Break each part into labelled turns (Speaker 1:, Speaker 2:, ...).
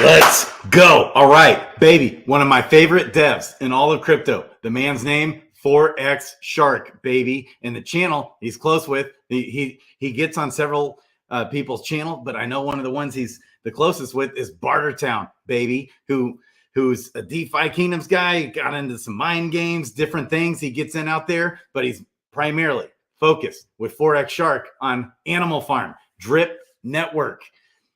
Speaker 1: Let's go. All right, baby. One of my favorite devs in all of crypto. The man's name, Forex Shark, baby. And the channel he's close with. He gets on several people's channel, but I know one of the ones he's the closest with is Bartertown, baby, who's a DeFi Kingdoms guy, got into some mind games, different things he gets in out there, but he's primarily focused with Forex Shark on Animal Farm, Drip Network.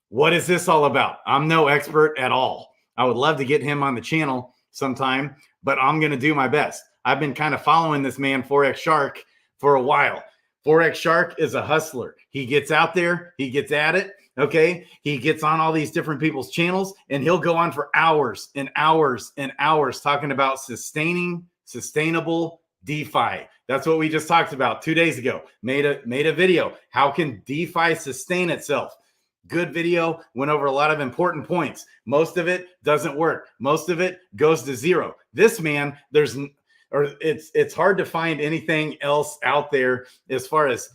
Speaker 1: What is this all about? I'm no expert at all. I would love to get him on the channel sometime, but I'm going to do my best. I've been kind of following this man, Forex Shark, for a while. Forex Shark is a hustler. He gets out there, he gets at it, okay? He gets on all these different people's channels, and he'll go on for hours and hours and hours talking about sustainable DeFi. That's what we just talked about 2 days ago. Made a video. How can DeFi sustain itself? Good video, went over a lot of important points. Most of it doesn't work. Most of it goes to zero. This man, it's hard to find anything else out there as far as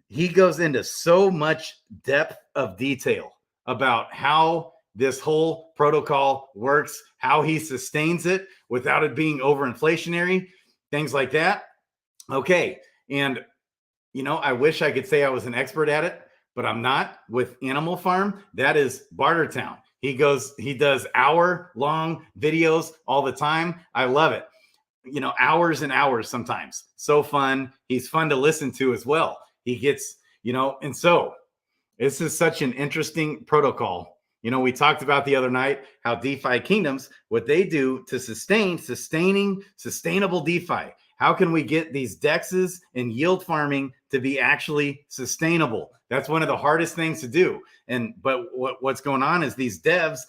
Speaker 1: he goes into so much depth of detail about how this whole protocol works, how he sustains it without it being overinflationary, things like that. Okay. And, I wish I could say I was an expert at it, but I'm not. With Animal Farm, that is Bartertown. He does hour-long videos all the time. I love it. Hours and hours sometimes. So fun. He's fun to listen to as well. He gets, and so this is such an interesting protocol. We talked about the other night how DeFi Kingdoms, what they do to sustaining sustainable DeFi. How can we get these DEXs and yield farming to be actually sustainable? That's one of the hardest things to do. But what's going on is these devs,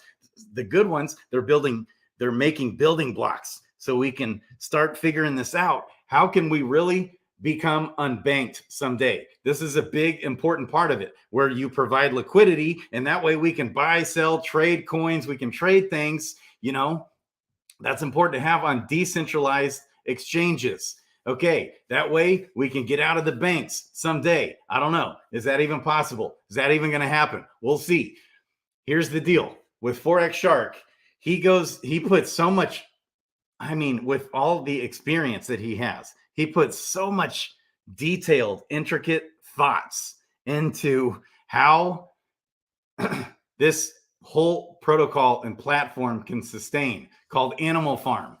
Speaker 1: the good ones, they're making building blocks so we can start figuring this out. How can we really become unbanked someday? This is a big, important part of it, where you provide liquidity, and that way we can buy, sell, trade coins. We can trade things, that's important to have on decentralized exchanges. Okay, that way we can get out of the banks someday. I don't know. Is that even possible? Is that even going to happen? We'll see. Here's the deal with Forex Shark. He puts so much, with all the experience that he has, he puts so much detailed, intricate thoughts into how this whole protocol and platform can sustain, called Animal Farm.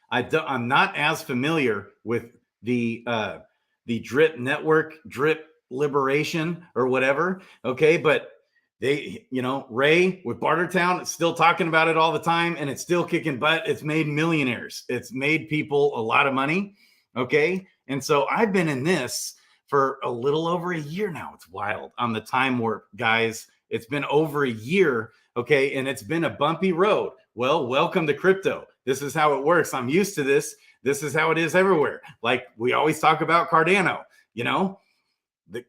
Speaker 1: I'm not as familiar with the Drip Network, Drip Liberation, or whatever. Okay, but they, Ray with Bartertown is still talking about it all the time, and it's still kicking butt. It's made millionaires. It's made people a lot of money. Okay, and so I've been in this for a little over a year now. It's wild. On the time warp, guys. It's been over a year. Okay, and it's been a bumpy road. Well, welcome to crypto. This is how it works. I'm used to this. This is how it is everywhere. Like we always talk about Cardano, the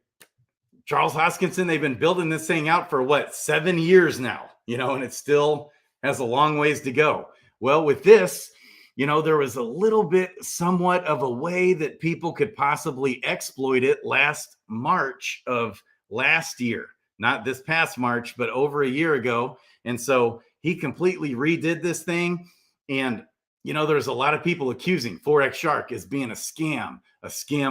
Speaker 1: Charles Hoskinson, they've been building this thing out for 7 years now, and it still has a long ways to go. Well, with this, there was a little bit, somewhat of a way that people could possibly exploit it last March of last year, not this past March, but over a year ago. And so he completely redid this thing. And, there's a lot of people accusing Forex Shark as being a scam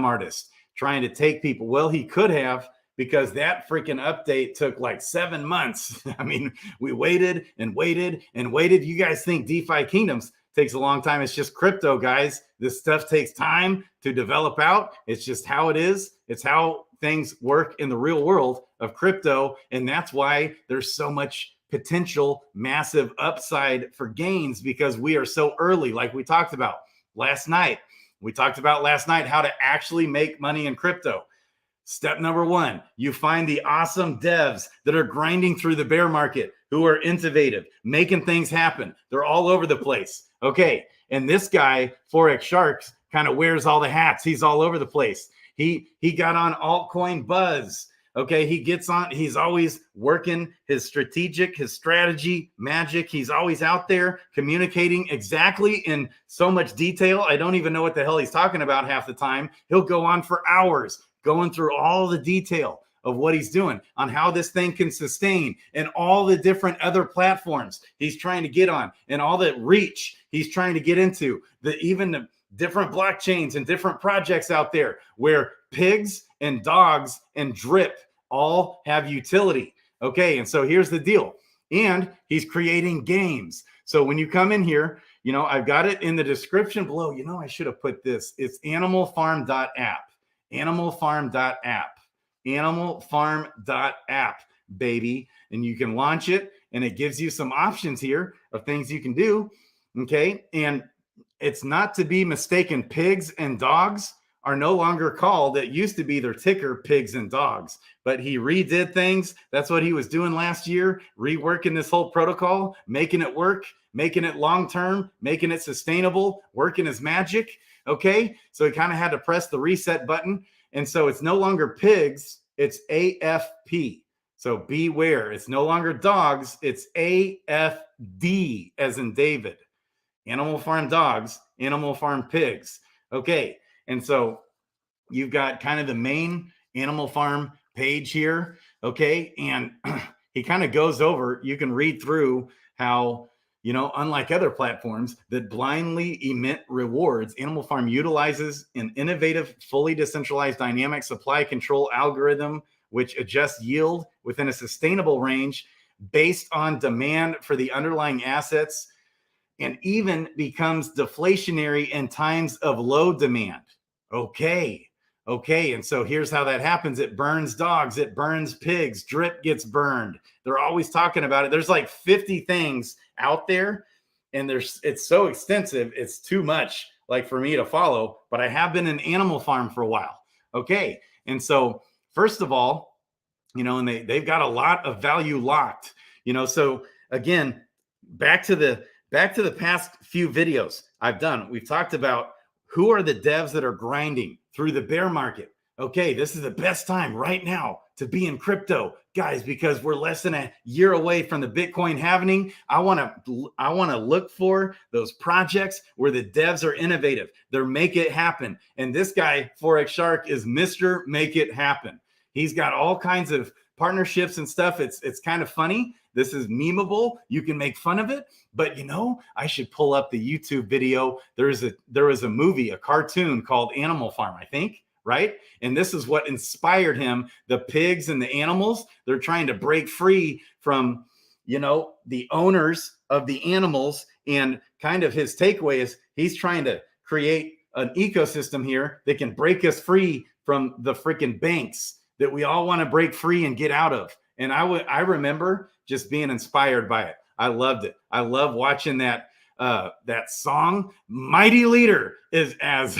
Speaker 1: artist, trying to take people. Well, he could have, because that freaking update took 7 months. We waited and waited and waited. You guys think DeFi Kingdoms takes a long time. It's just crypto, guys. This stuff takes time to develop out. It's just how it is. It's how things work in the real world of crypto. And that's why there's so much potential massive upside for gains, because we are so early. Like we talked about last night. We talked about last night how to actually make money in crypto. Step number one, you find the awesome devs that are grinding through the bear market, who are innovative, making things happen. They're all over the place. Okay. And this guy, Forex Sharks, kind of wears all the hats. He's all over the place. He got on altcoin buzz. Okay, he gets on, he's always working his strategy magic. He's always out there communicating exactly in so much detail. I don't even know what the hell he's talking about half the time. He'll go on for hours going through all the detail of what he's doing, on how this thing can sustain, and all the different other platforms he's trying to get on, and all the reach he's trying to get into, even the different blockchains and different projects out there where pigs and dogs and drip all have utility. Okay, and so here's the deal. And he's creating games. So when you come in here, I've got it in the description below. I should have put this. It's animalfarm.app, animalfarm.app, baby. And you can launch it, and it gives you some options here of things you can do. Okay, and it's not to be mistaken. Pigs and dogs are no longer called. It used to be their ticker, pigs and dogs, but he redid things. That's what he was doing last year, reworking this whole protocol, making it work, making it long-term, making it sustainable, working his magic. Okay, so he kind of had to press the reset button. And so it's no longer pigs, it's AFP. So beware, it's no longer dogs, it's AFD as in David. Animal Farm Dogs, Animal Farm Pigs. Okay, and so you've got kind of the main Animal Farm page here. Okay, and he kind of goes over, you can read through how, unlike other platforms that blindly emit rewards, Animal Farm utilizes an innovative, fully decentralized dynamic supply control algorithm which adjusts yield within a sustainable range based on demand for the underlying assets, and even becomes deflationary in times of low demand. Okay. And so here's how that happens. It burns dogs, it burns pigs, drip gets burned. They're always talking about it. There's like 50 things out there, and it's so extensive, it's too much like for me to follow, but I have been in Animal Farm for a while. Okay. And so first of all, and they've got a lot of value locked, so again, back to the past few videos I've done, we've talked about who are the devs that are grinding through the bear market. Okay, this is the best time right now to be in crypto, guys, because we're less than a year away from the Bitcoin halving. I want to look for those projects where the devs are innovative. They're make it happen. And this guy, Forex Shark, is Mr. Make It Happen. He's got all kinds of partnerships and stuff. It's kind of funny. This is memeable. You can make fun of it, but I should pull up the YouTube video. There was a movie, a cartoon called Animal Farm, I think, right? And this is what inspired him. The pigs and the animals, they're trying to break free from, the owners of the animals. And kind of his takeaway is he's trying to create an ecosystem here that can break us free from the freaking banks that we all want to break free and get out of. And I remember just being inspired by it. I loved it. I love watching that song. Mighty Leader is, as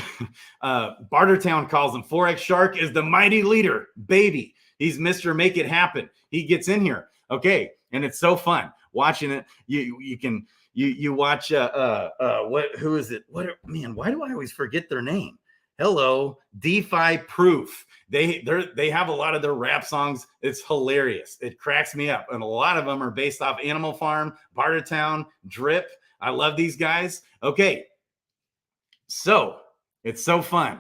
Speaker 1: Bartertown calls him. Forex Shark is the mighty leader, baby. He's Mr. Make It Happen. He gets in here. Okay. And it's so fun watching it. You watch who is it? Why do I always forget their name? Hello, DeFi Proof. They have a lot of their rap songs. It's hilarious. It cracks me up. And a lot of them are based off Animal Farm, Bartertown, Drip. I love these guys. Okay. So it's so fun.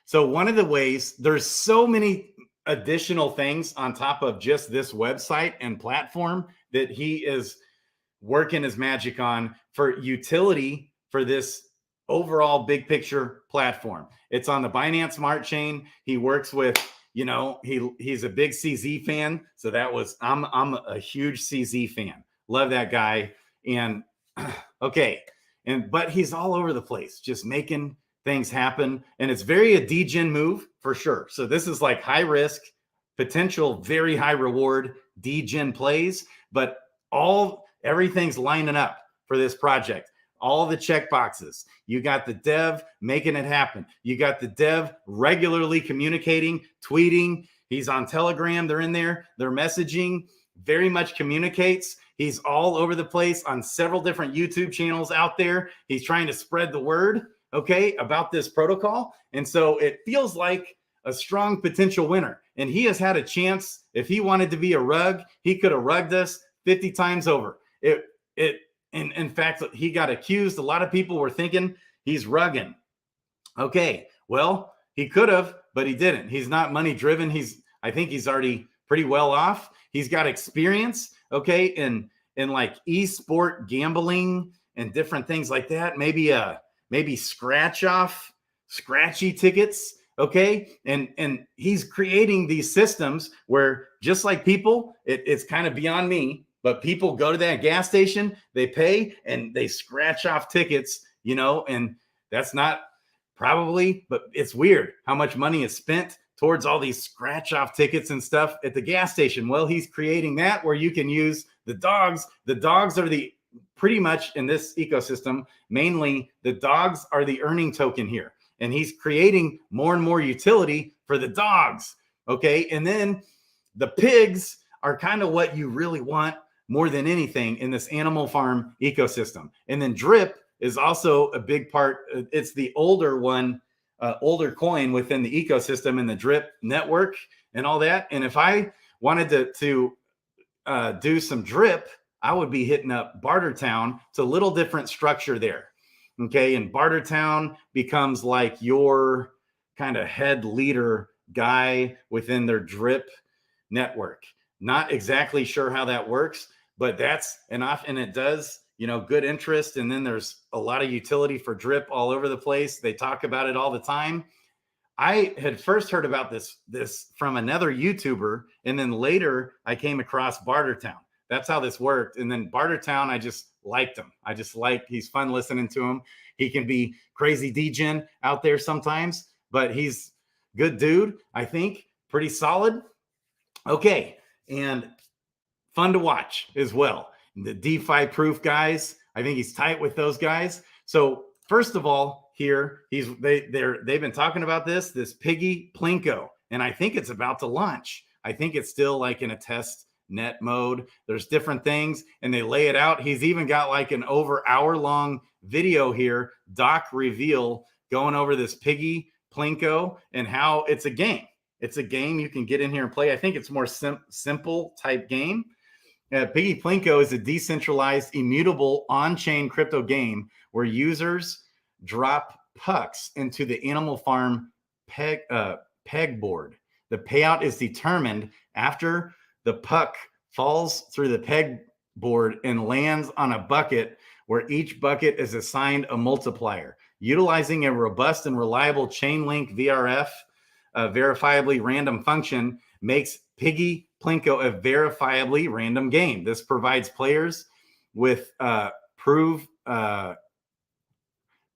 Speaker 1: So one of the ways, there's so many additional things on top of just this website and platform that he is working his magic on for utility for this overall big picture platform. It's on the Binance Smart Chain. He works with, he's a big CZ fan. So I'm a huge CZ fan. Love that guy. And okay. But he's all over the place, just making things happen. And it's very a degen move for sure. So this is like high risk, potential, very high reward degen plays, but everything's lining up for this project. All the check boxes. You got the dev making it happen. You got the dev regularly communicating, tweeting. He's on Telegram. They're in there. They're messaging. Very much communicates. He's all over the place on several different YouTube channels out there. He's trying to spread the word, okay, about this protocol. And so it feels like a strong potential winner. And he has had a chance. If he wanted to be a rug, he could have rugged us 50 times over. And in fact, he got accused. A lot of people were thinking he's rugging. Okay, well, he could have, but he didn't. He's not money driven. He's I think he's already pretty well off. He's got experience, okay, in like esport gambling and different things like that. Maybe scratchy tickets, okay, and he's creating these systems where, just like people, it's kind of beyond me, but people go to that gas station, they pay, and they scratch off tickets, and that's not probably, but it's weird how much money is spent towards all these scratch off tickets and stuff at the gas station. Well, he's creating that where you can use the dogs. The dogs are pretty much in this ecosystem, mainly the dogs are the earning token here. And he's creating more and more utility for the dogs. Okay. And then the pigs are kind of what you really want more than anything in this animal farm ecosystem. And then drip is also a big part. It's the older one, older coin within the ecosystem and the drip network and all that. And if I wanted to do some drip, I would be hitting up Bartertown. It's a little different structure there. Okay. And Bartertown becomes like your kind of head leader guy within their drip network. Not exactly sure how that works, but that's enough. And it does, good interest. And then there's a lot of utility for drip all over the place. They talk about it all the time. I had first heard about this from another YouTuber. And then later I came across Bartertown. That's how this worked. And then Bartertown, I just liked him. He's fun listening to him. He can be crazy degen out there sometimes, but he's good dude, I think. Pretty solid. Okay. And fun to watch as well. The DeFi proof guys, I think he's tight with those guys. So first of all, here they've been talking about this Piggy Plinko, and I think it's about to launch. I think it's still like in a test net mode. There's different things and they lay it out. He's even got like an over hour-long video here, doc reveal, going over this Piggy Plinko and how it's a game. It's a game you can get in here and play. I think it's more simple type game. Piggy Plinko is a decentralized, immutable on-chain crypto game where users drop pucks into the Animal Farm peg board. The payout is determined after the puck falls through the peg board and lands on a bucket where each bucket is assigned a multiplier. Utilizing a robust and reliable chain link VRF, verifiably random function, makes Piggy Plinko a verifiably random game. This provides players with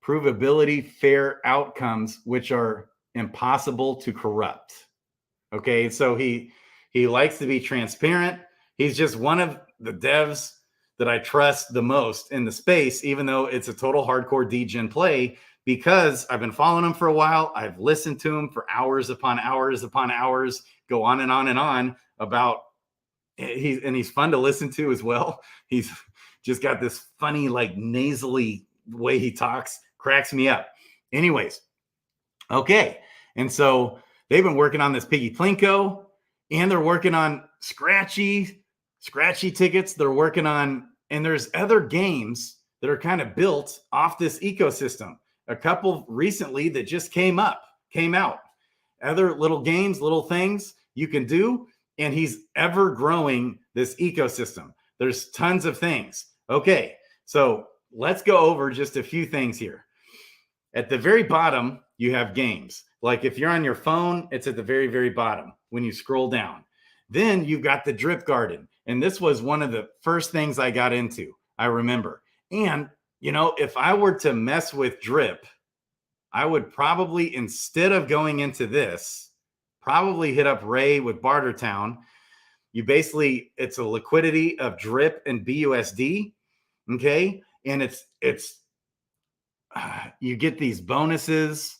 Speaker 1: provability fair outcomes, which are impossible to corrupt. Okay, so he likes to be transparent. He's just one of the devs that I trust the most in the space, even though it's a total hardcore degen play, because I've been following him for a while. I've listened to him for hours upon hours upon hours, go on and on and on about he's fun to listen to as well. He's just got this funny, like nasally way he talks, cracks me up. Anyways, okay. And so they've been working on this Piggy Plinko, and they're working on scratchy tickets. They're working on, and there's other games that are kind of built off this ecosystem. A couple recently that just came out. Other little games, little things you can do, and he's ever growing this ecosystem. There's tons of things. Okay, so let's go over just a few things here. At the very bottom, you have games. Like if you're on your phone, it's at the very, very bottom when you scroll down. Then you've got the Drip Garden. And this was one of the first things I got into, I remember. And, if I were to mess with Drip, I would probably, instead of going into this, probably hit up Ray with Bartertown. It's a liquidity of Drip and BUSD. Okay. And it's you get these bonuses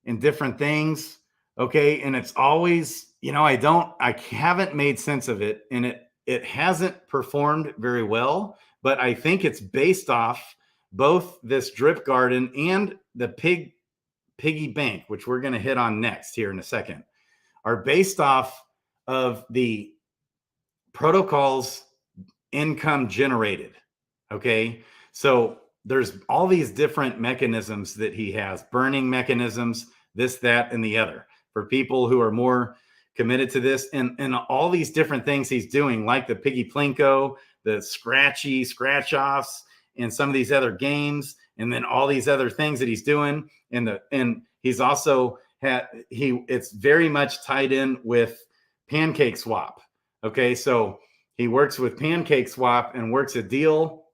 Speaker 1: and different things. Okay. And it's always, I haven't made sense of it, and it hasn't performed very well, but I think it's based off both this Drip Garden and the Piggy Bank, which we're going to hit on next here in a second, are based off of the protocols income generated. Okay. So there's all these different mechanisms that he has, burning mechanisms, this, that, and the other. For people who are more committed to this, and all these different things he's doing, like the Piggy Plinko, the scratch offs, and some of these other games, and then all these other things that he's doing. And he's also it's very much tied in with Pancake Swap. Okay, so he works with Pancake Swap and works a deal,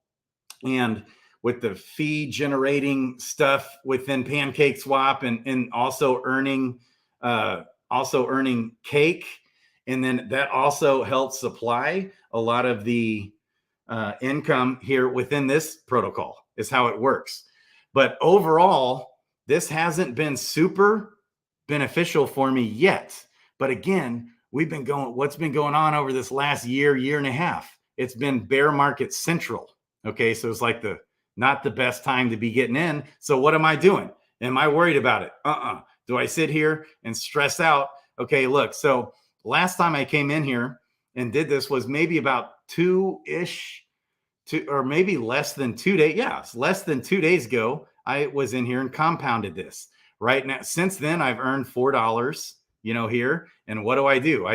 Speaker 1: and with the fee generating stuff within Pancake Swap, and also earning cake. And then that also helps supply a lot of the income here within this protocol, is how it works. But overall, this hasn't been super beneficial for me yet. But again, what's been going on over this last year and a half? It's been bear market central. Okay, so it's like not the best time to be getting in. So what am I doing? Am I worried about it? Do I sit here and stress out? Okay, look, so last time I came in here and did this was maybe about or maybe less than 2 days. Yeah, it's less than 2 days ago. I was in here and compounded this. Right now, since then, I've earned $4, here. And what do?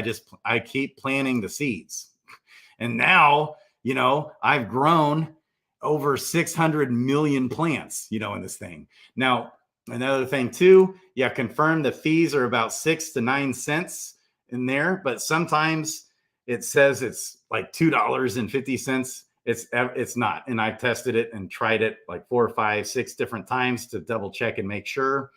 Speaker 1: I keep planting the seeds. And now, I've grown over 600 million plants, in this thing. Now, another thing too, confirm the fees are about 6 to 9 cents in there, but sometimes it says it's like $2.50. It's not. And I've tested it and tried it like 4, 5, 6 different times to double check and make sure.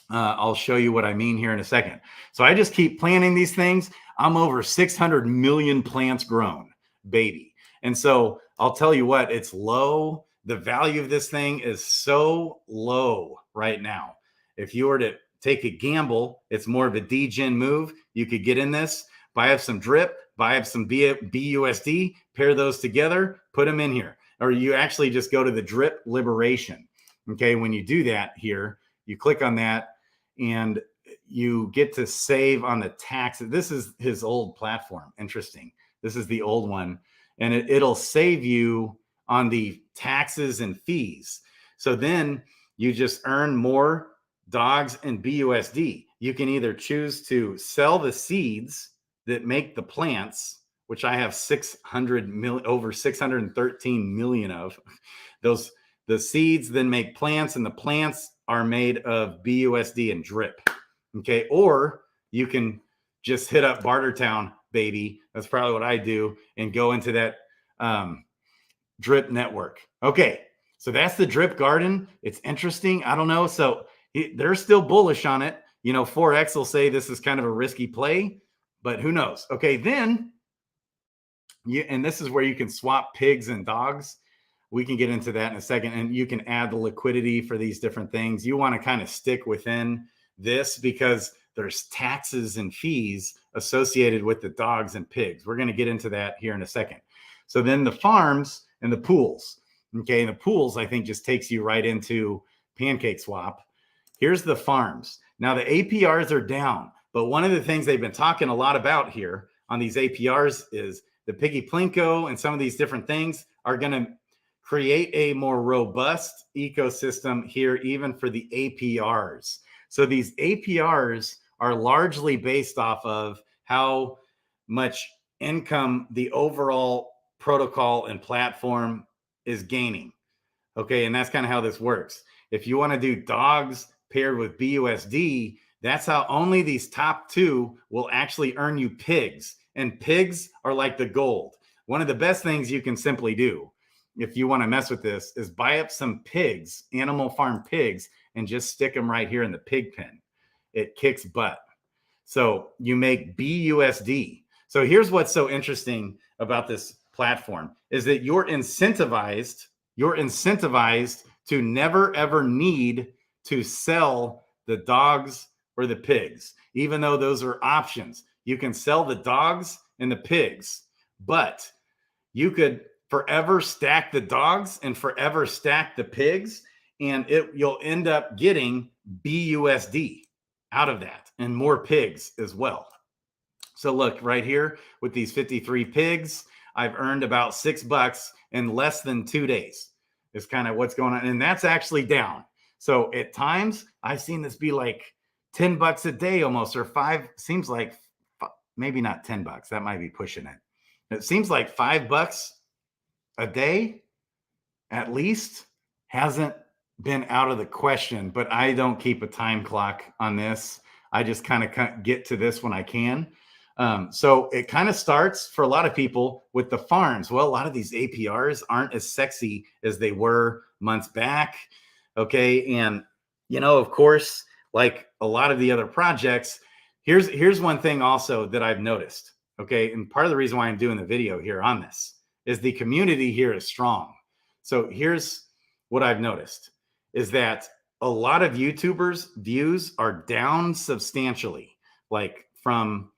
Speaker 1: I'll show you what I mean here in a second. So I just keep planting these things. I'm over 600 million plants grown, baby. And so I'll tell you what, it's low. The value of this thing is so low right now. If you were to take a gamble, it's more of a degen move. You could get in this, buy up some drip, buy up some BUSD, pair those together, put them in here. Or you actually just go to the drip liberation. Okay, when you do that here, you click on that and you get to save on the tax. This is his old platform. Interesting. This is the old one. And it'll save you on the taxes and fees. So then you just earn more dogs and BUSD. You can either choose to sell the seeds that make the plants, which I have 600 million, over 613 million of those. The seeds then make plants, and the plants are made of BUSD and drip. Okay, or you can just hit up Bartertown, baby. That's probably what I do, and go into that drip network. Okay, so that's the drip garden. It's interesting. I don't know. So they're still bullish on it. 4X will say this is kind of a risky play, but who knows? Okay, then and this is where you can swap pigs and dogs. We can get into that in a second, and you can add the liquidity for these different things. You want to kind of stick within this because there's taxes and fees associated with the dogs and pigs. We're going to get into that here in a second. So then the farms and the pools. Okay, and the pools, I think, just takes you right into Pancake Swap. Here's the farms. Now the APRs are down, but one of the things they've been talking a lot about here on these APRs is the Piggy Plinko and some of these different things are going to create a more robust ecosystem here, even for the APRs. So these APRs are largely based off of how much income the overall protocol and platform is gaining. Okay, and that's kind of how this works. If you want to do dogs paired with BUSD, that's how only these top two will actually earn you pigs. And pigs are like the gold. One of the best things you can simply do if you want to mess with this is buy up some pigs, animal farm pigs, and just stick them right here in the pig pen. It kicks butt. So you make BUSD. So here's what's so interesting about this platform is that you're incentivized to never ever need to sell the dogs or the pigs, even though those are options. You can sell the dogs and the pigs, but you could forever stack the dogs and forever stack the pigs, and you'll end up getting BUSD out of that and more pigs as well. So look right here with these 53 pigs, I've earned about $6 in less than 2 days. Is kind of what's going on. And that's actually down. So at times I've seen this be like $10 a day almost, or seems like maybe not $10. That might be pushing it. It seems like $5 a day at least hasn't been out of the question, but I don't keep a time clock on this. I just kind of get to this when I can. So it kind of starts for a lot of people with the farms. Well, a lot of these APRs aren't as sexy as they were months back. Okay. And, of course, like a lot of the other projects, here's one thing also that I've noticed. Okay. And part of the reason why I'm doing the video here on this is the community here is strong. So here's what I've noticed is that a lot of YouTubers' views are down substantially, like from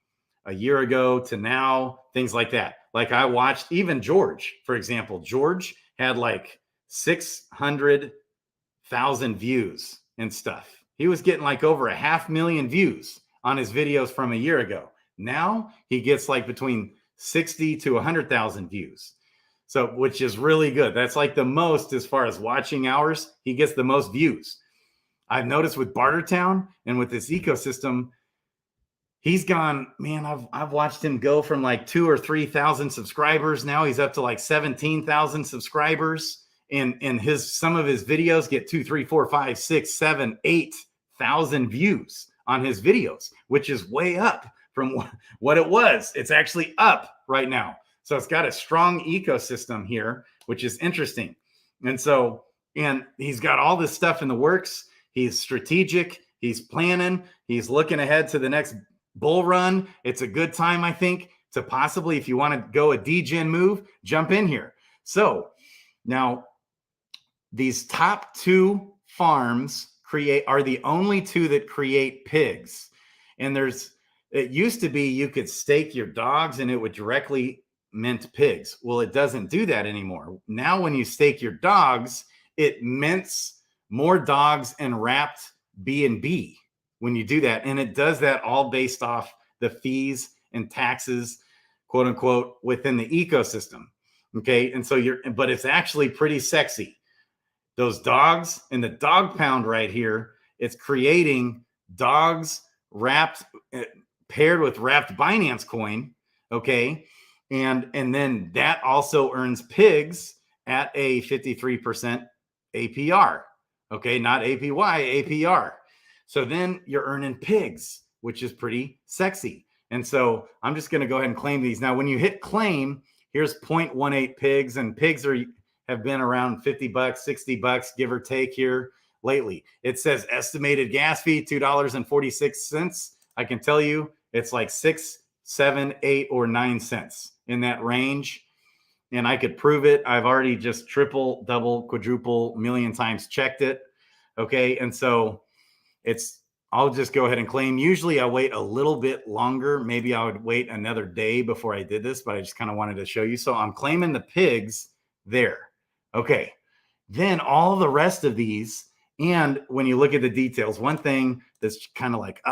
Speaker 1: a year ago to now, things like that. Like I watched even George, for example. George had like 600,000 views and stuff. He was getting like over 500,000 views on his videos from a year ago. Now he gets like between 60 to 100,000 views. So, which is really good. That's like the most as far as watching hours. He gets the most views. I've noticed with Bartertown and with this ecosystem, he's gone, man, I've watched him go from like 2,000 or 3,000 subscribers. Now he's up to like 17,000 subscribers. And some of his videos get 2, 3, 4, 5, 6, 7, 8,000 views on his videos, which is way up from what it was. It's actually up right now. So it's got a strong ecosystem here, which is interesting. And he's got all this stuff in the works. He's strategic. He's planning. He's looking ahead to the next bull run. It's a good time, I think, to possibly, if you want to go a degen move, jump in here. So now these top 2 farms are the only 2 that create pigs. And it used to be you could stake your dogs and it would directly mint pigs. Well, it doesn't do that anymore. Now, when you stake your dogs, it mints more dogs and wrapped B&B when you do that. And it does that all based off the fees and taxes, quote unquote, within the ecosystem. Okay. And so but it's actually pretty sexy. Those dogs and the dog pound right here, it's creating dogs wrapped, paired with wrapped Binance coin. Okay. And then that also earns pigs at a 53% APR. Okay, not APY, APR. So then you're earning pigs, which is pretty sexy. And so I'm just going to go ahead and claim these. Now, when you hit claim, here's 0.18 pigs, and pigs have been around $50, $60, give or take here lately. It says estimated gas fee, $2.46. I can tell you it's like 6, 7, 8, or 9 cents in that range. And I could prove it. I've already just triple, double, quadruple, million times checked it. Okay. And so I'll just go ahead and claim. Usually I wait a little bit longer. Maybe I would wait another day before I did this, but I just kind of wanted to show you. So I'm claiming the pigs there. Okay. Then all the rest of these. And when you look at the details, one thing that's kind of like,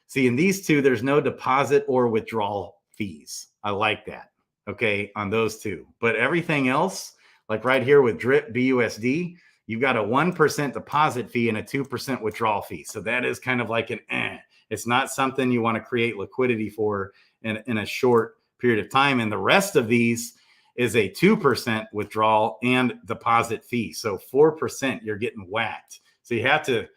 Speaker 1: see, in these 2, there's no deposit or withdrawal fees. I like that. Okay, on those 2. But everything else, like right here with Drip BUSD, you've got a 1% deposit fee and a 2% withdrawal fee. So that is kind of like it's not something you want to create liquidity for in a short period of time. And the rest of these is a 2% withdrawal and deposit fee. So 4%, you're getting whacked. So you have to,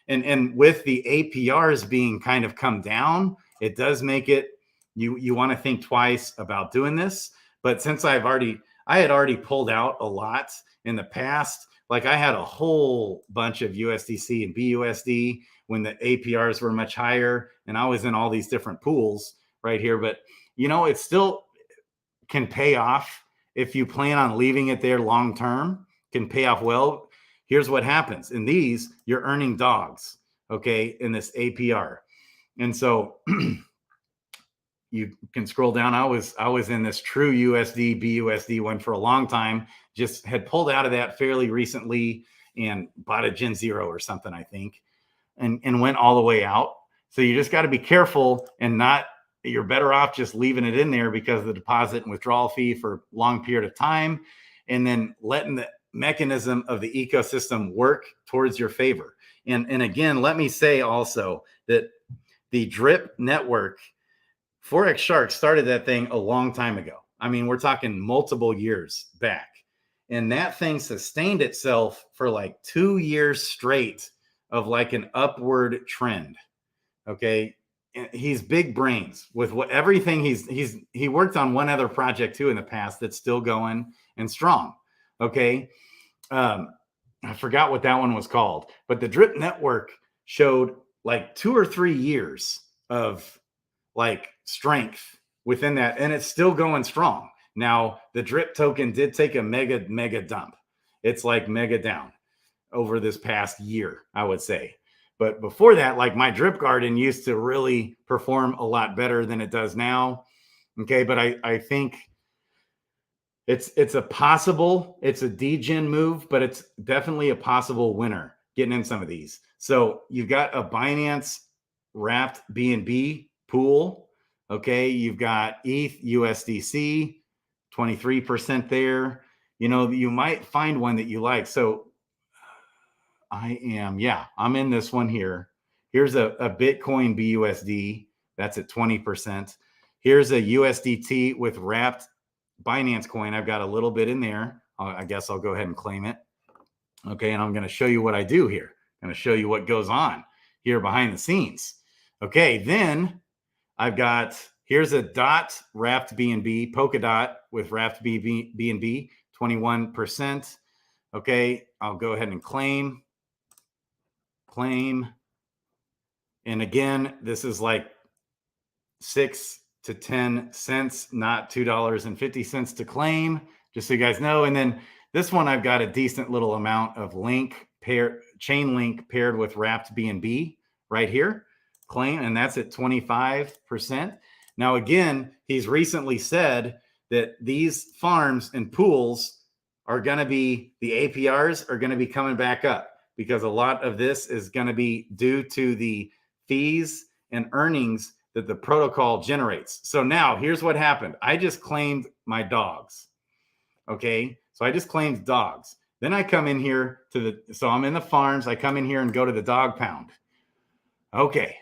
Speaker 1: and with the APRs being kind of come down, it does make it, you want to think twice about doing this. But since I had already pulled out a lot in the past, like I had a whole bunch of USDC and BUSD when the APRs were much higher, and I was in all these different pools right here. But it still can pay off if you plan on leaving it there long term, can pay off well. Here's what happens. In these, you're earning dogs, okay, in this APR. And so you can scroll down. I was in this true USD, BUSD one for a long time, just had pulled out of that fairly recently and bought a Gen Zero or something, I think, and went all the way out. So you just got to be careful and you're better off just leaving it in there because of the deposit and withdrawal fee for a long period of time, and then letting the mechanism of the ecosystem work towards your favor. And again, let me say also that the Drip network Forex Shark started that thing a long time ago. I mean, we're talking multiple years back. And that thing sustained itself for like 2 years straight of like an upward trend. Okay. He's big brains with what everything he worked on one other project too in the past that's still going and strong. Okay. I forgot what that one was called, but the drip network showed like 2 or 3 years of like strength within that, and it's still going strong. Now the drip token did take a mega dump. It's like mega down over this past year, I would say. But before that, like my drip garden used to really perform a lot better than it does now. Okay, but I think it's a degen move, but it's definitely a possible winner getting in some of these. So you've got a Binance wrapped BNB pool. Okay, you've got ETH USDC, 23% there. You know, you might find one that you like. So I'm in this one here. Here's a Bitcoin BUSD. That's at 20%. Here's a USDT with wrapped Binance coin. I've got a little bit in there. I guess I'll go ahead and claim it. Okay, and I'm going to show you what I do here. I'm going to show you what goes on here behind the scenes. Okay, then I've got, here's a dot wrapped BNB, Polkadot with wrapped BNB, 21%. Okay, I'll go ahead and claim. And again, this is like 6 to 10 cents, not $2.50 to claim, just so you guys know. And then this one, I've got a decent little amount of chain link paired with wrapped BNB right here, claim, and that's at 25%. Now, again, he's recently said that these farms and pools are going to be, the APRs are going to be coming back up because a lot of this is going to be due to the fees and earnings that the protocol generates. So now here's what happened. I just claimed my dogs. Okay. So I just claimed dogs. Then I come in here so I'm in the farms. I come in here and go to the dog pound. Okay.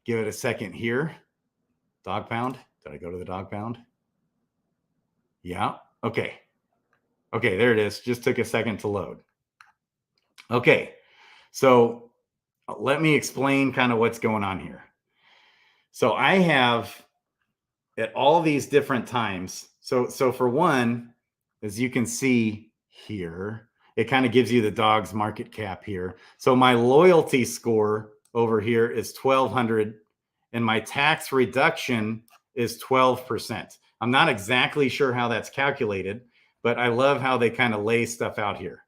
Speaker 1: Give it a second here. Dog pound. Did I go to the dog pound? Yeah. Okay. Okay. There it is. Just took a second to load. Okay. So let me explain kind of what's going on here. So I have at all these different times. So for one, as you can see here, it kind of gives you the dog's market cap here. So my loyalty score over here is 1,200 and my tax reduction is 12%. I'm not exactly sure how that's calculated, but I love how they kind of lay stuff out here.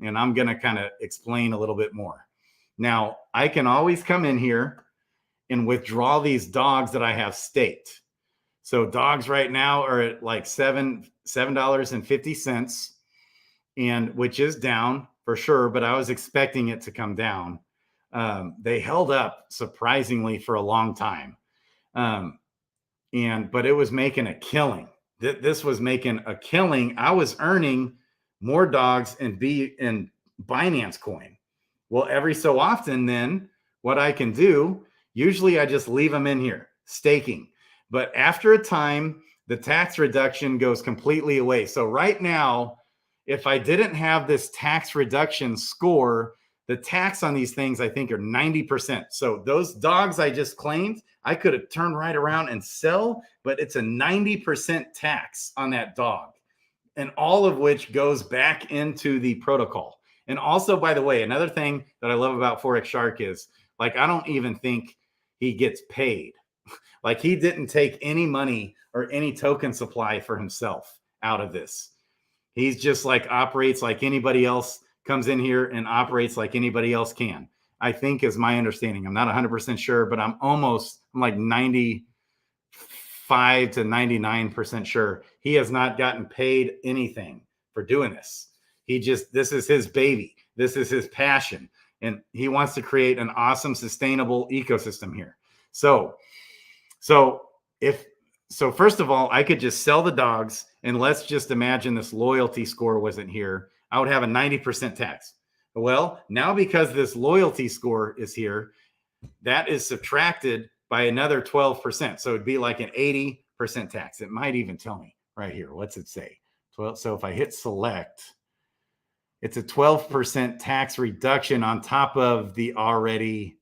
Speaker 1: And I'm going to kind of explain a little bit more. Now, I can always come in here and withdraw these dogs that I have staked. So dogs right now are at like $7.50, and which is down for sure, but I was expecting it to come down. They held up surprisingly for a long time. But it was making a killing. This was making a killing. I was earning more dogs in Binance coin. Well, every so often then what I can do, usually I just leave them in here, staking. But after a time, the tax reduction goes completely away. So right now, if I didn't have this tax reduction score, the tax on these things, I think, are 90%. So those dogs I just claimed, I could have turned right around and sell, but it's a 90% tax on that dog. And all of which goes back into the protocol. And also, by the way, another thing that I love about Forex Shark is, like, I don't even think he gets paid. Like, he didn't take any money or any token supply for himself out of this. He's just like operates like anybody else, comes in here and operates like anybody else can. I think is my understanding. I'm not 100% sure, but I'm like 95 to 99% sure he has not gotten paid anything for doing this. This is his baby. This is his passion. And he wants to create an awesome, sustainable ecosystem here. So first of all, I could just sell the dogs, and let's just imagine this loyalty score wasn't here. I would have a 90% tax. Well, now because this loyalty score is here, that is subtracted by another 12%. So it'd be like an 80% tax. It might even tell me right here. What's it say? 12. So if I hit select, it's a 12% tax reduction on top of the already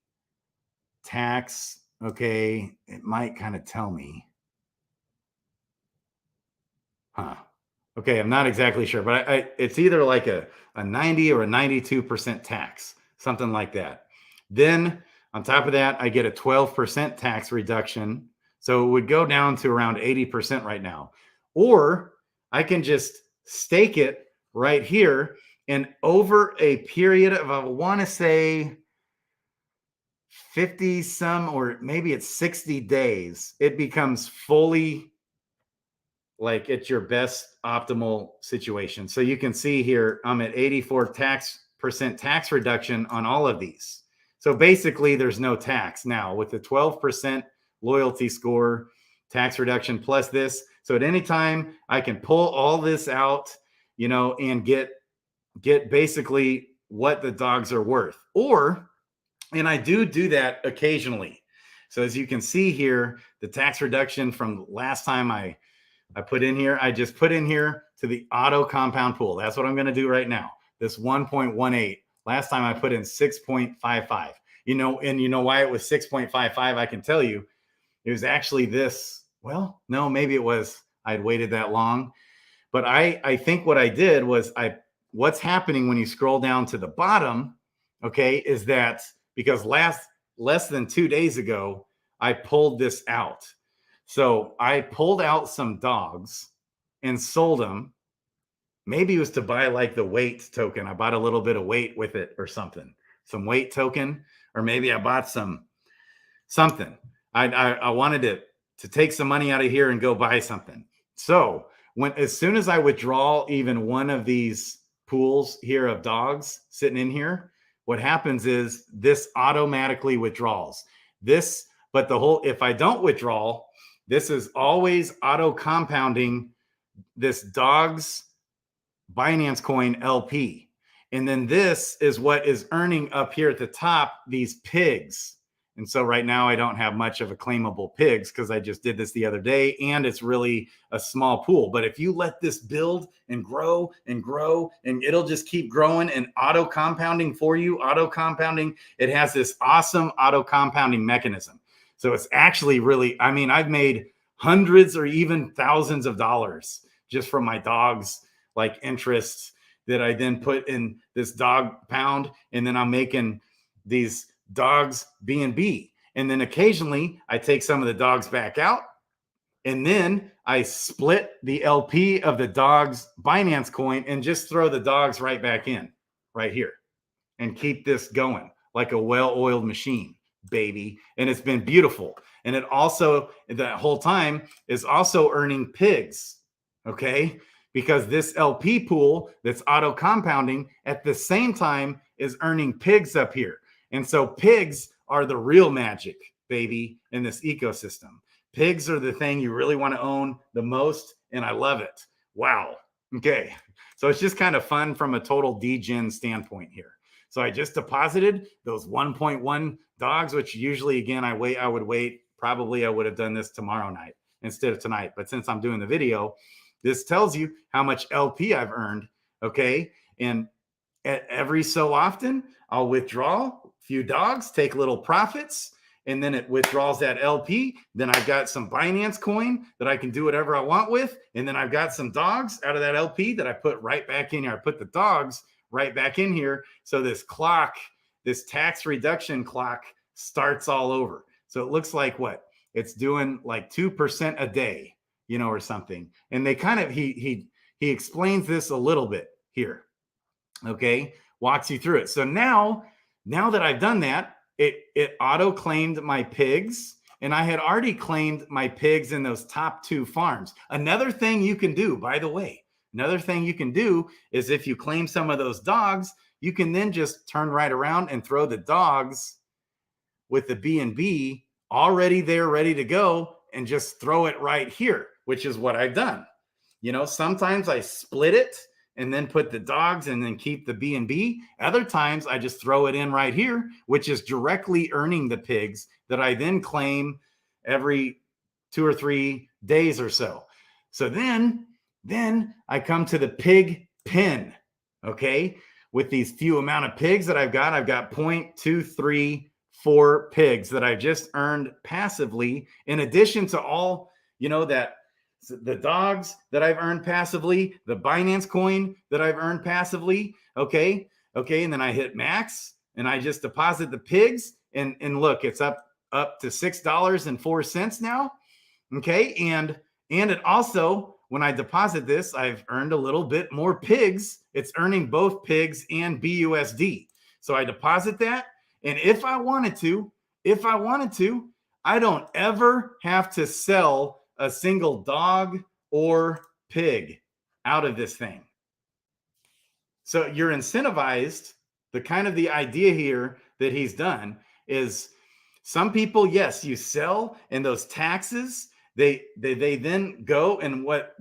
Speaker 1: tax. Okay, it might kind of tell me. Huh. Okay, I'm not exactly sure, but it's either like a 90 or a 92% tax, something like that. Then on top of that, I get a 12% tax reduction. So it would go down to around 80% right now. Or I can just stake it right here. And over a period of, I want to say 50 some, or maybe it's 60 days, it becomes fully like it's your best optimal situation. So you can see here, I'm at 84% tax reduction on all of these. So basically there's no tax now with the 12% loyalty score, tax reduction plus this. So at any time I can pull all this out, you know, and get basically what the dogs are worth. Or, and I do that occasionally. So as you can see here, the tax reduction from last time I put in here, I just put in here to the auto compound pool. That's what I'm going to do right now. This 1.18. Last time I put in 6.55. You know, and you know why it was 6.55? I can tell you, it was actually this. Well, no, maybe it was I'd waited that long. But I think what I did was what's happening when you scroll down to the bottom, okay, is that because less than 2 days ago, I pulled this out. So I pulled out some dogs and sold them. Maybe it was to buy like the weight token. I bought a little bit of weight with it or something, some weight token, or maybe I bought something. I wanted to take some money out of here and go buy something. So as soon as I withdraw even one of these pools here of dogs sitting in here, what happens is this automatically withdraws this. But if I don't withdraw, this is always auto compounding this dog's Binance coin LP. And then this is what is earning up here at the top, these pigs. And so right now I don't have much of a claimable pigs because I just did this the other day and it's really a small pool. But if you let this build and grow and grow, and it'll just keep growing and auto compounding for you, auto compounding, it has this awesome auto compounding mechanism. So it's actually really, I mean, I've made hundreds or even thousands of dollars just from my dogs, like interests that I then put in this dog pound. And then I'm making these dogs BNB. And then occasionally I take some of the dogs back out and then I split the LP of the dogs Binance coin and just throw the dogs right back in right here and keep this going like a well-oiled machine, baby. And it's been beautiful. And it also, that whole time, is also earning pigs, okay? Because this LP pool that's auto compounding at the same time is earning pigs up here. And so pigs are the real magic, baby, in this ecosystem. Pigs are the thing you really want to own the most, and I love it. Wow. Okay. So it's just kind of fun from a total degen standpoint here. So I just deposited those 1.1 dogs, which usually, again, I would wait. Probably I would have done this tomorrow night instead of tonight. But since I'm doing the video, this tells you how much LP I've earned, okay? And every so often, I'll withdraw a few dogs, take little profits, and then it withdraws that LP. Then I've got some Binance coin that I can do whatever I want with. And then I've got some dogs out of that LP that I put right back in here. I put the dogs right back in here. So this clock, this tax reduction clock starts all over. So it looks like what? It's doing like 2% a day, you know, or something. And they kind of, he explains this a little bit here. Okay. Walks you through it. So now that I've done that, it auto claimed my pigs, and I had already claimed my pigs in those top 2 farms. Another thing you can do, by the way, is if you claim some of those dogs, you can then just turn right around and throw the dogs with the BNB already there, ready to go, and just throw it right here, which is what I've done. You know, sometimes I split it and then put the dogs and then keep the BNB. Other times I just throw it in right here, which is directly earning the pigs that I then claim every 2 or 3 days or so. So then I come to the pig pin, okay? With these few amount of pigs that I've got 0.234 pigs that I just earned passively, in addition to all, that the dogs that I've earned passively, the Binance coin that I've earned passively. Okay. And then I hit max and I just deposit the pigs and look, it's up to $6.04 now. Okay. And it also, when I deposit this, I've earned a little bit more pigs. It's earning both pigs and BUSD. So I deposit that. And if I wanted to, I don't ever have to sell a single dog or pig out of this thing. So you're incentivized. The idea here that he's done is some people, yes, you sell, and those taxes, they then go and what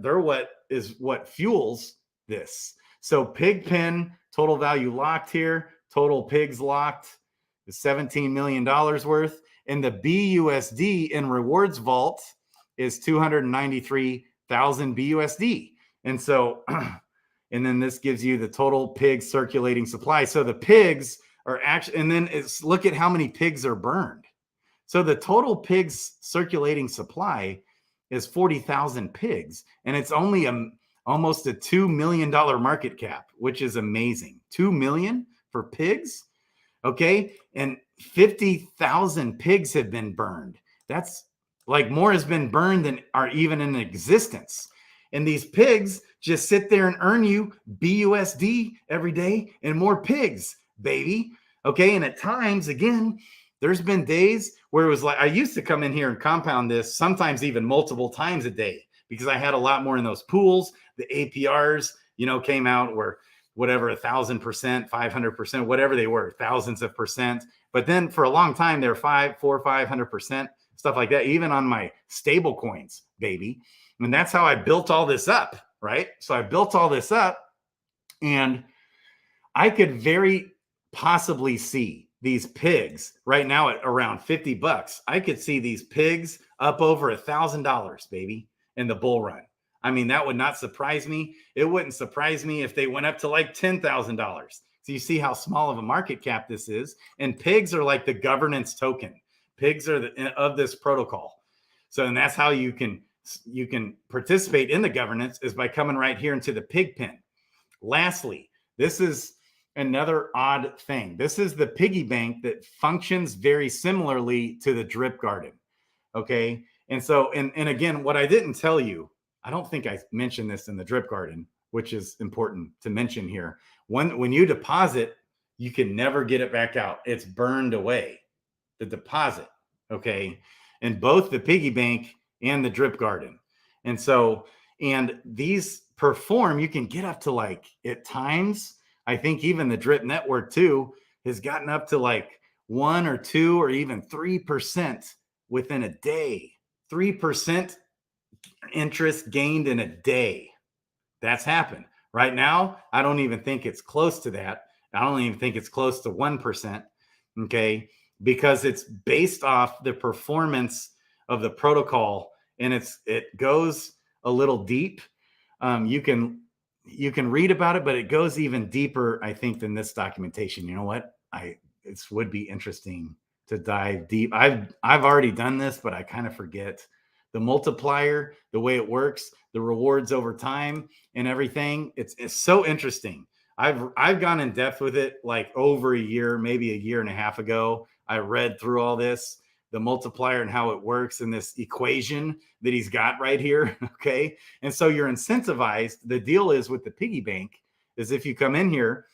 Speaker 1: fuels this. So pig pin, total value locked here, total pigs locked is $17 million worth. And the BUSD in rewards vault is 293,000 BUSD. And so, and then this gives you the total pig circulating supply. So the pigs are actually, and then look at how many pigs are burned. So the total pigs circulating supply is 40,000 pigs. And it's only almost a $2 million market cap, which is amazing. 2 million for pigs. Okay. And 50,000 pigs have been burned. That's like more has been burned than are even in existence. And these pigs just sit there and earn you BUSD every day and more pigs, baby. Okay. And at times, again, there's been days where it was like, I used to come in here and compound this sometimes even multiple times a day because I had a lot more in those pools. The APRs, came out where whatever, 1,000%, 500%, whatever they were, thousands of percent. But then for a long time, they're 500%, stuff like that, even on my stable coins, baby. And that's how I built all this up, right? So I built all this up and I could very possibly see these pigs right now at around $50. I could see these pigs up over $1,000, baby, in the bull run. I mean, that would not surprise me. It wouldn't surprise me if they went up to like $10,000. So you see how small of a market cap this is. And pigs are like the governance token. Pigs are of this protocol. So, and that's how you can participate in the governance is by coming right here into the pig pen. Lastly, this is another odd thing. This is the piggy bank that functions very similarly to the drip garden. Okay. And so, and again, what I didn't tell you, I don't think I mentioned this in the drip garden, which is important to mention here. When you deposit, you can never get it back out. It's burned away, the deposit. Okay. And both the piggy bank and the drip garden. And so, and these perform, you can get up to like at times, I think even the drip network too has gotten up to like 1 or 2 or even 3% within a day. 3% interest gained in a day. That's happened. Right now, I don't even think it's close to that. I don't even think it's close to 1%. Okay. Because it's based off the performance of the protocol and it goes a little deep. You can read about it, but it goes even deeper, I think, than this documentation. You know what? It would be interesting to dive deep. I've already done this, but I kind of forget the multiplier, the way it works, the rewards over time and everything. It's so interesting. I've gone in depth with it like over a year, maybe a year and a half ago. I read through all this, the multiplier and how it works in this equation that he's got right here. Okay. And so you're incentivized. The deal is with the piggy bank is if you come in here,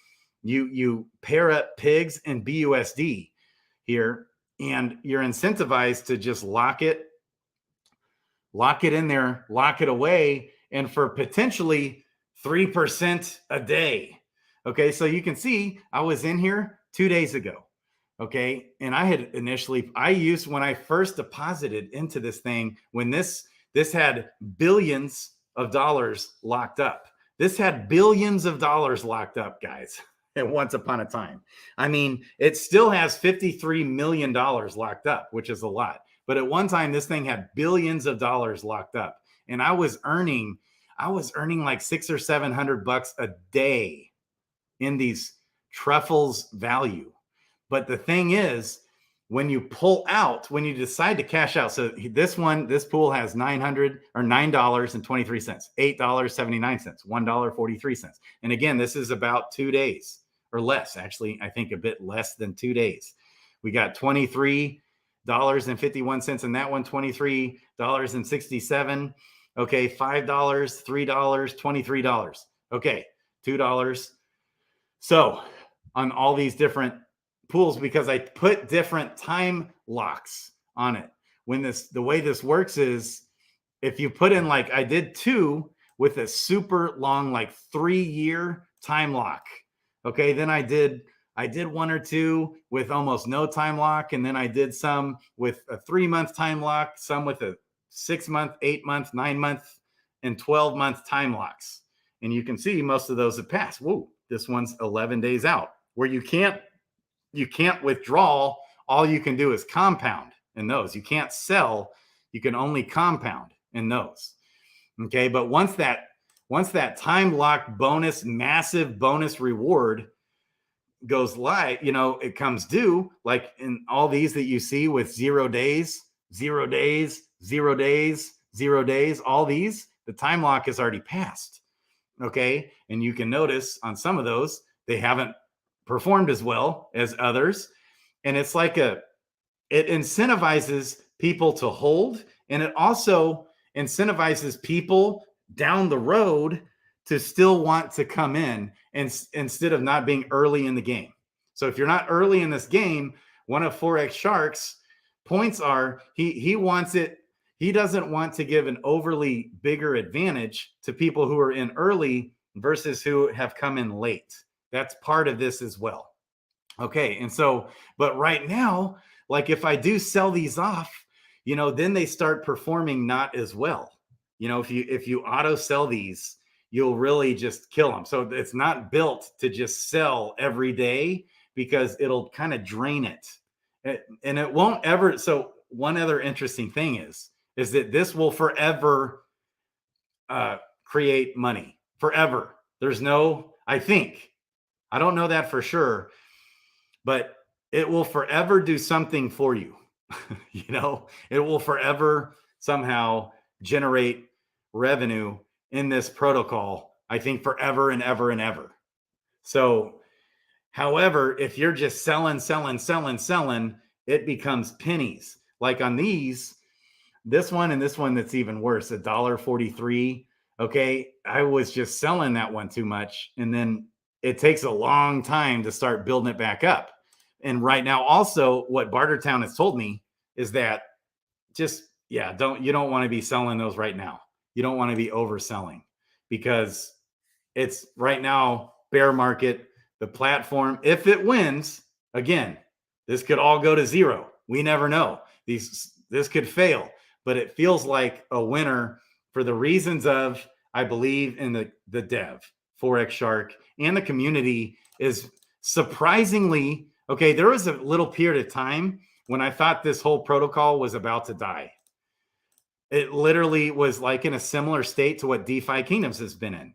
Speaker 1: you pair up pigs and BUSD here, and you're incentivized to just lock it in there, lock it away, and for potentially 3% a day. Okay. So you can see I was in here 2 days ago. Okay. And I had when I first deposited into this thing, when this had billions of dollars locked up. This had billions of dollars locked up, guys, at once upon a time. I mean, it still has $53 million locked up, which is a lot. But at one time, this thing had billions of dollars locked up. And I was earning like $600 or $700 a day in these truffles value. But the thing is, when you pull out, when you decide to cash out, so this pool has $900 or $9.23, $8.79, $1.43. And again, this is about 2 days or less. Actually, I think a bit less than 2 days. We got $23.51 in that one, $23.67. Okay, $5, $3, $23. Okay, $2. So on all these different pools, because I put different time locks on it. The way this works is if you put in, like I did 2 with a super long, like 3-year time lock. Okay, then I did 1 or 2 with almost no time lock, and then I did some with a 3-month time lock, some with a 6-month, 8-month, 9-month, and 12-month time locks. And you can see most of those have passed. Whoa, this one's 11 days out, where you can't withdraw. All you can do is compound in those. You can't sell. You can only compound in those. Okay, but once that time lock bonus, massive bonus reward goes live, it comes due, like in all these that you see with 0 days, 0 days, 0 days, 0 days, all these, the time lock is already passed. Okay, and you can notice on some of those, they haven't performed as well as others. And it's like it incentivizes people to hold, and it also incentivizes people down the road to still want to come in, and instead of not being early in the game. So if you're not early in this game, one of Forex Shark's points are he wants it. He doesn't want to give an overly bigger advantage to people who are in early versus who have come in late. That's part of this as well. Okay. And so, but right now, like if I do sell these off, then they start performing not as well. If you auto sell these, you'll really just kill them. So it's not built to just sell every day, because it'll kind of drain it. And it won't ever. So one other interesting thing is that this will forever create money forever. There's no, I don't know that for sure, but it will forever do something for you. It will forever somehow generate revenue in this protocol, I think, forever and ever and ever. So, however, if you're just selling, it becomes pennies. Like on these, this one and this one, that's even worse, $1.43. Okay, I was just selling that one too much, and then it takes a long time to start building it back up. And right now, also, what Bartertown has told me is that you don't want to be selling those right now. You don't want to be overselling, because it's right now bear market. The platform, if it wins, again, this could all go to zero. We never know. This could fail, but it feels like a winner for the reasons of, I believe in the dev, Forex Shark, and the community is surprisingly, okay, there was a little period of time when I thought this whole protocol was about to die. It literally was like in a similar state to what DeFi Kingdoms has been in.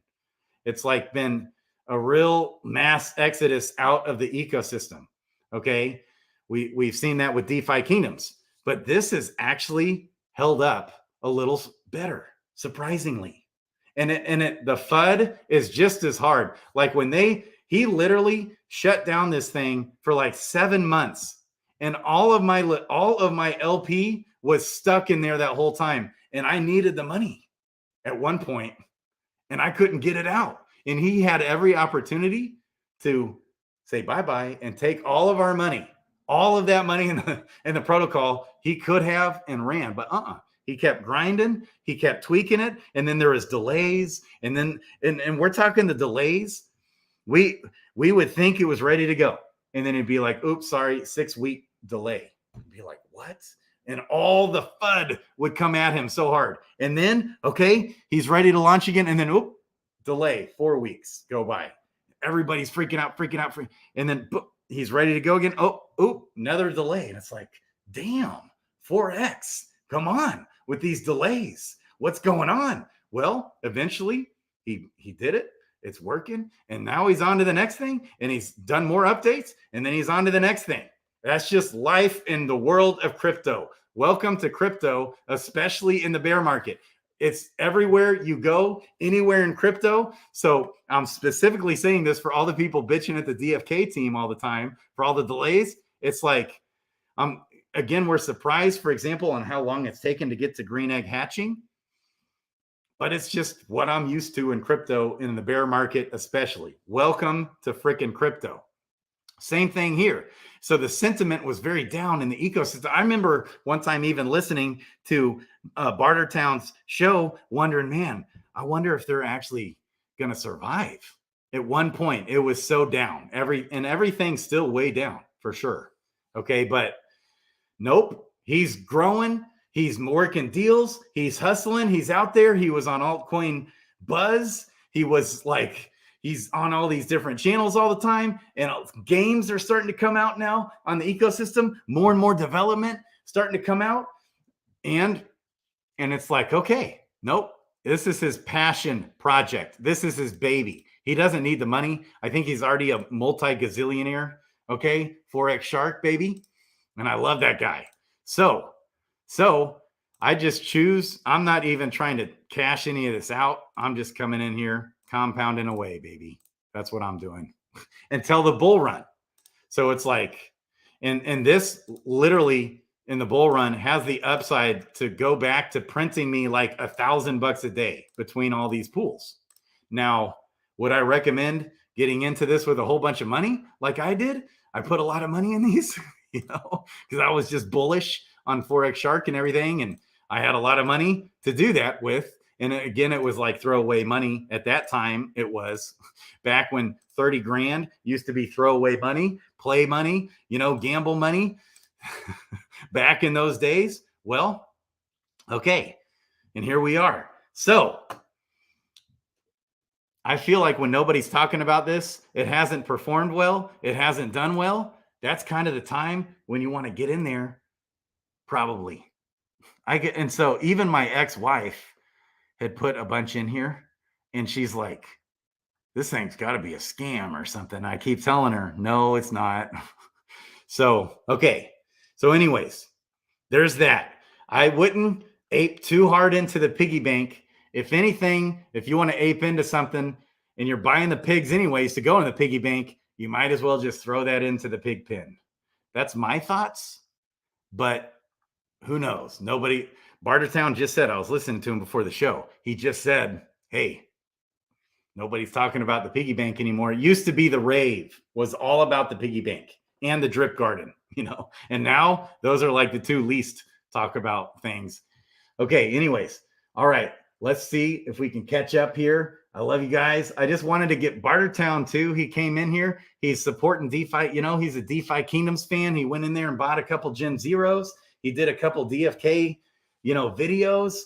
Speaker 1: It's like been a real mass exodus out of the ecosystem. Okay, we've seen that with DeFi Kingdoms, but this is actually held up a little better, surprisingly. And the FUD is just as hard. Like when he literally shut down this thing for like 7 months, and all of my LP was stuck in there that whole time, and I needed the money at one point, and I couldn't get it out. And he had every opportunity to say bye-bye and take all of our money, all of that money in the protocol. He could have and ran, but he kept grinding, he kept tweaking it, and then there was delays, and then and we're talking the delays. We would think it was ready to go, and then it'd be like, oops, sorry, 6-week delay. It'd be like, what? And all the FUD would come at him so hard. And then, okay, he's ready to launch again, and then delay, 4 weeks go by. Everybody's freaking out. And then he's ready to go again. Oh, another delay. And it's like, damn, 4X, come on with these delays. What's going on? Well, eventually he did it. It's working. And now he's on to the next thing. And he's done more updates. And then he's on to the next thing. That's just life in the world of crypto. Welcome to crypto, especially in the bear market. It's everywhere you go, anywhere in crypto. So I'm specifically saying this for all the people bitching at the DFK team all the time for all the delays. It's like, again, we're surprised, for example, on how long it's taken to get to green egg hatching. But it's just what I'm used to in crypto, in the bear market especially. Welcome to frickin' crypto. Same thing here. So the sentiment was very down in the ecosystem. I remember one time even listening to Bartertown's show, wondering, man, I wonder if they're actually going to survive. At one point, it was so down. Everything's still way down for sure. Okay, but nope, he's growing. He's working deals. He's hustling. He's out there. He was on altcoin buzz. He was like, he's on all these different channels all the time, and games are starting to come out now on the ecosystem. More and more development starting to come out. And it's like, okay, nope, this is his passion project. This is his baby. He doesn't need the money. I think he's already a multi-gazillionaire. Okay, Forex Shark, baby. And I love that guy. So I just choose. I'm not even trying to cash any of this out. I'm just coming in here, compounding away, baby. That's what I'm doing until the bull run. So it's like, and this literally in the bull run has the upside to go back to printing me like $1,000 a day between all these pools. Now, would I recommend getting into this with a whole bunch of money like I did? I put a lot of money in these, because I was just bullish on Forex Shark and everything. And I had a lot of money to do that with. And again, it was like throwaway money at that time. It was back when 30 grand used to be throwaway money, play money, gamble money back in those days. Well, okay. And here we are. So I feel like when nobody's talking about this, it hasn't performed well. It hasn't done well. That's kind of the time when you want to get in there. Probably. And so even my ex-wife had put a bunch in here, and she's like, this thing's got to be a scam or something. I keep telling her, no, it's not. So, okay. So anyways, there's that. I wouldn't ape too hard into the piggy bank. If anything, if you want to ape into something and you're buying the pigs anyways to go in the piggy bank, you might as well just throw that into the pig pen. That's my thoughts, but who knows? Bartertown just said, I was listening to him before the show. He just said, hey, nobody's talking about the piggy bank anymore. It used to be the rave was all about the piggy bank and the drip garden, and now those are like the two least talk about things. Okay. Anyways. All right. Let's see if we can catch up here. I love you guys. I just wanted to get Bartertown too. He came in here. He's supporting DeFi. He's a DeFi Kingdoms fan. He went in there and bought a couple Gen Zeros. He did a couple DFK, videos.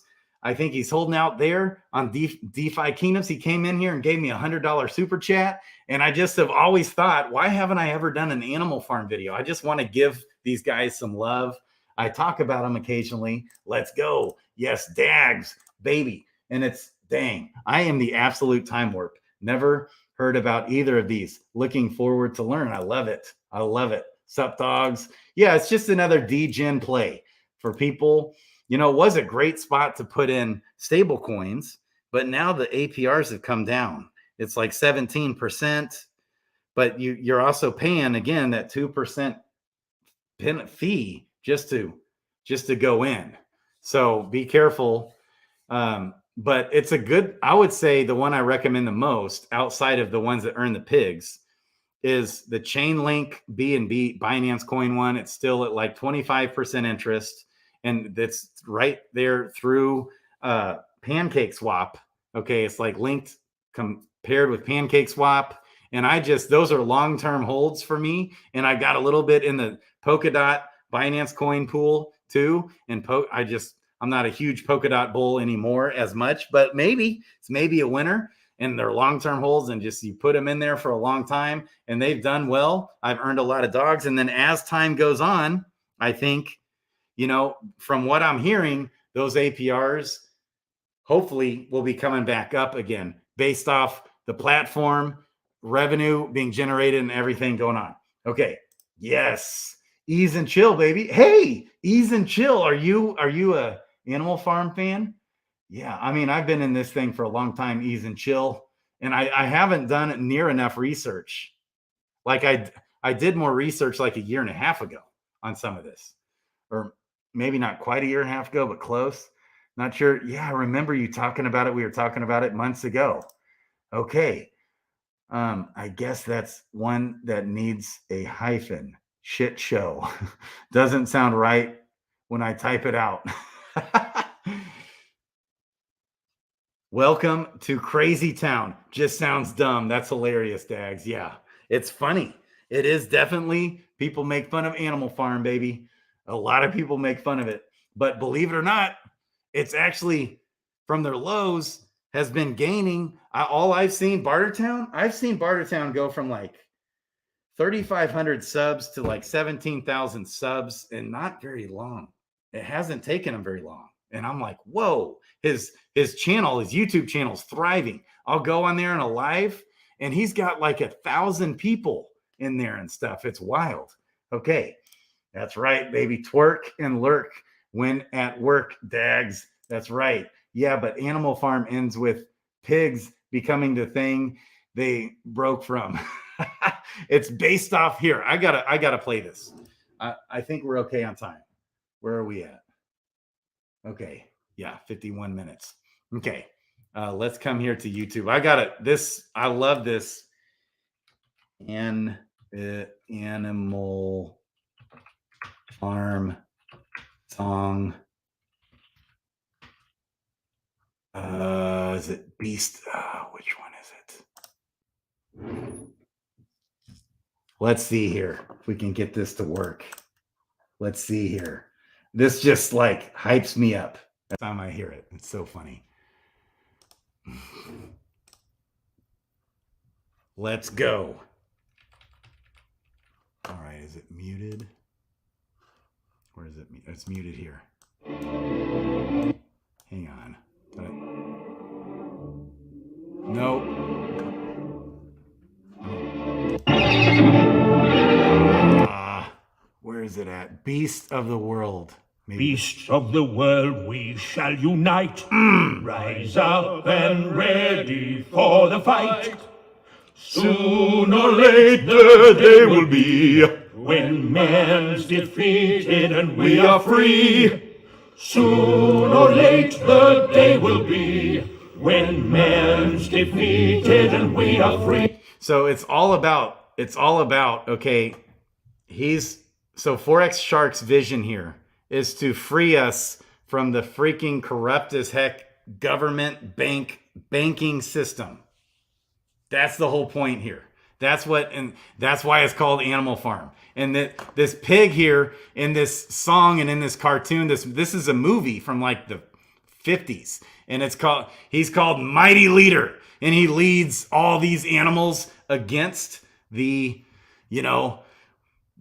Speaker 1: I think he's holding out there on DeFi Kingdoms. He came in here and gave me $100 super chat. And I just have always thought, why haven't I ever done an animal farm video? I just want to give these guys some love. I talk about them occasionally. Let's go. Yes, Dags, baby. And it's, dang, I am the absolute time warp. Never heard about either of these. Looking forward to learn. I love it. I love it. Sup, dogs? Yeah, it's just another DGen play for people. It was a great spot to put in stable coins, but now the APRs have come down. It's like 17%, but you're also paying, again, that 2% fee just to go in. So be careful. But it's I would say the one I recommend the most outside of the ones that earn the pigs is the Chainlink BNB Binance Coin one. It's still at like 25% interest, and that's right there through Pancake Swap. Okay, it's like linked compared with Pancake Swap, and those are long-term holds for me. And I got a little bit in the Polkadot Binance Coin pool too, and I'm not a huge Polkadot bull anymore as much, but it's maybe a winner. and they're long-term holds, and just you put them in there for a long time and they've done well. I've earned a lot of dogs. And then as time goes on, I think, from what I'm hearing, those APRs hopefully will be coming back up again based off the platform revenue being generated and everything going on. Okay. Yes. Ease and chill, baby. Hey, ease and chill. Are you a Animal Farm fan? Yeah. I mean, I've been in this thing for a long time, ease and chill. And I haven't done near enough research. Like I did more research like a year and a half ago on some of this, or maybe not quite a year and a half ago, but close. Not sure. Yeah, I remember you talking about it. We were talking about it months ago. Okay. I guess that's one that needs a hyphen. Shit show. Doesn't sound right when I type it out. Welcome to Crazy Town. Just sounds dumb. That's hilarious, Dags. Yeah, it's funny. It is definitely, people make fun of Animal Farm, baby. A lot of people make fun of it. But believe it or not, it's actually, from their lows, has been gaining. All I've seen, I've seen Bartertown go from like 3,500 subs to like 17,000 subs in not very long. It hasn't taken him very long. And I'm like, whoa, his channel, his YouTube channel is thriving. I'll go on there in a live and he's got like 1,000 people in there and stuff. It's wild. Okay. That's right, baby. Twerk and lurk when at work, Dags. That's right. Yeah, but Animal Farm ends with pigs becoming the thing they broke from. It's based off here. I gotta play this. I think we're okay on time. Where are we at? Okay. Yeah, 51 minutes. Okay. Let's come here to YouTube. I got it. I love this. Animal Farm song. Is it Beast? Which one is it? Let's see here if we can get this to work. Let's see here. This just like hypes me up every time I hear it. It's so funny. Let's go. All right, is it muted? Where is it? It's muted here. Hang on. Nope. Where is it at? Beast of the world. Maybe.
Speaker 2: Beast of the world, we shall unite. Rise up and ready for the fight. Soon or later they will be, when man's defeated and we are free. Soon or late the day will be, when man's defeated and we are free.
Speaker 1: So it's all about, okay, so Forex Shark's vision here is to free us from the freaking corrupt as heck government banking system. That's the whole point here. That's why it's called Animal Farm. And this pig here in this song and in this cartoon, this is a movie from like the 50s, and he's called Mighty Leader, and he leads all these animals against the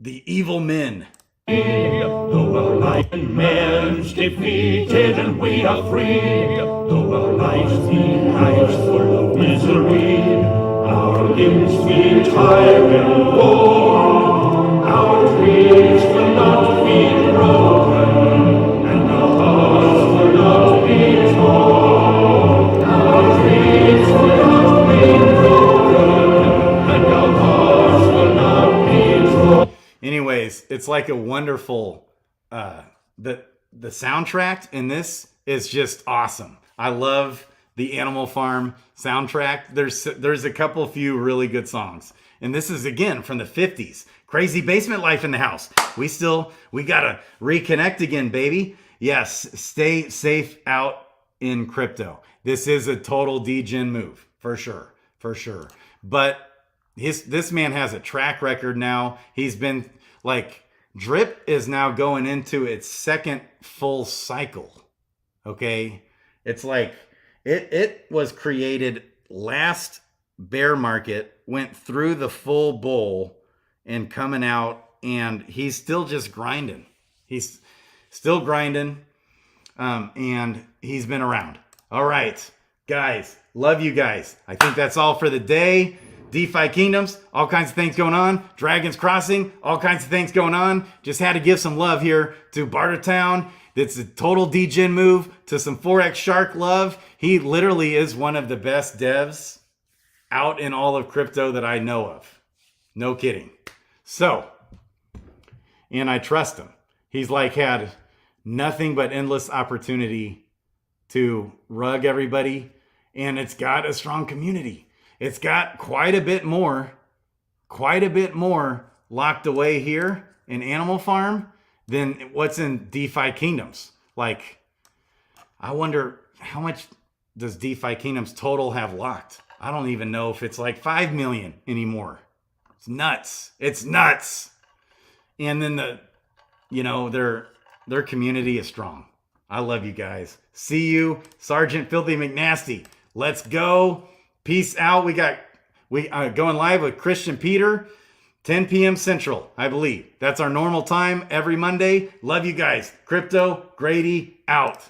Speaker 1: evil men.
Speaker 2: Though our life and man's defeated and we are free, though our lives be lives full of misery, our limbs we tire and worn, our dreams will not be broken, and our hearts will not be torn. Our dreams will not be broken, and our hearts will not be torn.
Speaker 1: Anyways, it's like a wonderful, the soundtrack in this is just awesome. I love the Animal Farm soundtrack. There's a few really good songs. And this is, again, from the 50s. Crazy basement life in the house. We gotta reconnect again, baby. Yes, stay safe out in crypto. This is a total degen move, for sure. But this man has a track record now. He's been like, Drip is now going into its second full cycle. Okay. It's like, it was created last bear market went through the full bull and coming out, and he's still just grinding. He's still grinding, and he's been around. All right, guys, love you guys. I think that's all for the day. DeFi Kingdoms, all kinds of things going on. Dragons Crossing, all kinds of things going on. Just had to give some love here to Bartertown. It's a total degen move to some Forex Shark love. He literally is one of the best devs out in all of crypto that I know of. No kidding. So, and I trust him. He's like had nothing but endless opportunity to rug everybody, and it's got a strong community. It's got quite a bit more locked away here in Animal Farm than what's in DeFi Kingdoms. Like, I wonder how much does DeFi Kingdoms total have locked? I don't even know if it's like 5 million anymore. It's nuts. It's nuts. And then their community is strong. I love you guys. See you, Sergeant Filthy McNasty. Let's go. Peace out. We going live with Christian Peter, 10 p.m. Central, I believe. That's our normal time every Monday. Love you guys. Crypto Grady out.